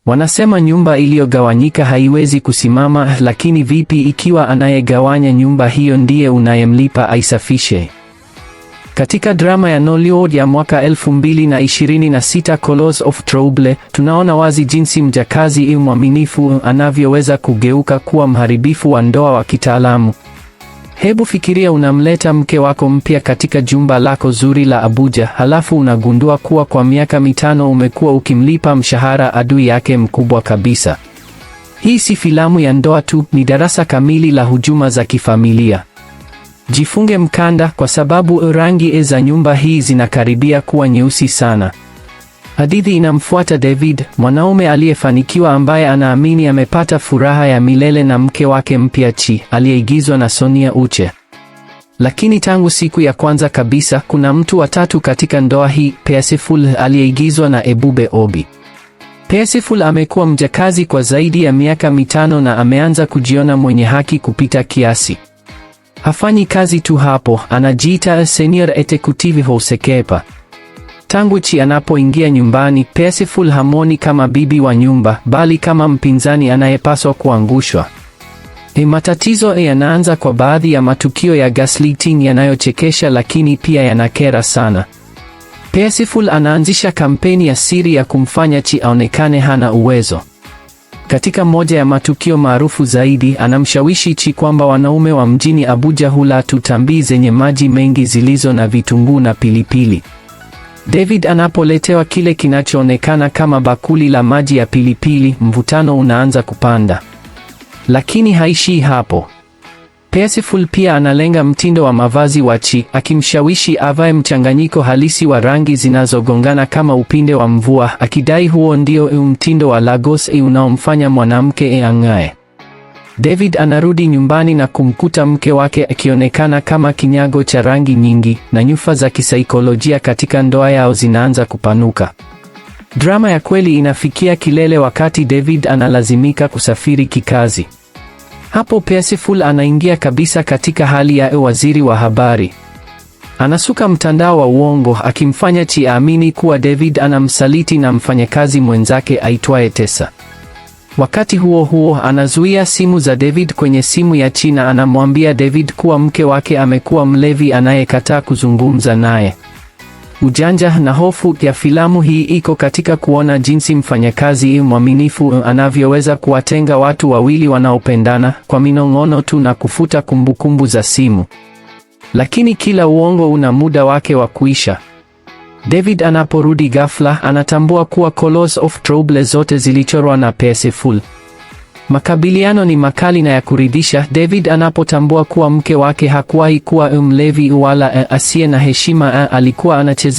Wanasema nyumba iliyogawanyika haiwezi kusimama, lakini vipi ikiwa anayegawanya nyumba hiyo ndiye unayemlipa aisafishe? Katika drama ya Nollywood ya mwaka 2026 Colors of Trouble, tunaona wazi jinsi mjakazi mwaminifu anavyoweza kugeuka kuwa mharibifu wa ndoa wa kitaalamu. Hebu fikiria unamleta mke wako mpya katika jumba lako zuri la Abuja, halafu unagundua kuwa kwa miaka 5 umekuwa ukimlipa mshahara adui yake mkubwa kabisa. Hii si filamu ya ndoa tu, ni darasa kamili la hujuma za kifamilia. Jifunge mkanda kwa sababu rangi za nyumba hii zinakaribia kuwa nyeusi sana. Hadithi inamfuata David, mwanaume aliyefanikiwa ambaye anaamini amepata furaha ya milele na mke wake mpya Chi, aliyeigizwa na Sonia Uche. Lakini tangu siku ya kwanza kabisa, kuna mtu wa tatu katika ndoa hii, Peaceful, aliyeigizwa na Ebube Obi. Peaceful amekuwa mjakazi kwa zaidi ya miaka 5 na ameanza kujiona mwenye haki kupita kiasi. Hafanyi kazi tu hapo, anajiita Senior Executive Housekeeper. Tangu Chi anapoingia nyumbani, Peaceful hamoni kama bibi wa nyumba, bali kama mpinzani anayepaswa kuangushwa. Matatizo yanaanza kwa baadhi ya matukio ya gaslighting yanayochekesha lakini pia yanakera sana. Peaceful anaanzisha kampeni ya siri ya kumfanya Chi aonekane hana uwezo. Katika moja ya matukio maarufu zaidi, anamshawishi Chi kwamba wanaume wa mjini Abuja hula tu tambi zenye maji mengi zilizo na vitunguu na pilipili. David anapoletewa kile kinachoonekana kama bakuli la maji ya pilipili, mvutano unaanza kupanda. Lakini haishii hapo. Peaceful pia analenga mtindo wa mavazi wa Chi, akimshawishi avae mchanganyiko halisi wa rangi zinazogongana kama upinde wa mvua, akidai huo ndio mtindo wa Lagos unaomfanya mwanamke ang'ae. David anarudi nyumbani na kumkuta mke wake akionekana kama kinyago cha rangi nyingi, na nyufa za kisaikolojia katika ndoa yao zinaanza kupanuka. Drama ya kweli inafikia kilele wakati David analazimika kusafiri kikazi. Hapo Peaceful anaingia kabisa katika hali ya waziri wa habari. Anasuka mtandao wa uongo akimfanya Chi aamini kuwa David anamsaliti na mfanyakazi mwenzake aitwaye Tessa. Wakati huo huo, anazuia simu za David kwenye simu ya Chi na anamwambia David kuwa mke wake amekuwa mlevi anayekataa kuzungumza naye. Ujanja na hofu ya filamu hii iko katika kuona jinsi mfanyakazi mwaminifu anavyoweza kuwatenga watu wawili wanaopendana kwa minong'ono tu na kufuta kumbukumbu za simu. Lakini kila uongo una muda wake wa kuisha. David anaporudi ghafla, anatambua kuwa Colors of Trouble zote zilichorwa na Peaceful. Makabiliano ni makali na ya kuridhisha. David anapotambua kuwa mke wake hakuwahi kuwa mlevi wala asiye na heshima, alikuwa anacheza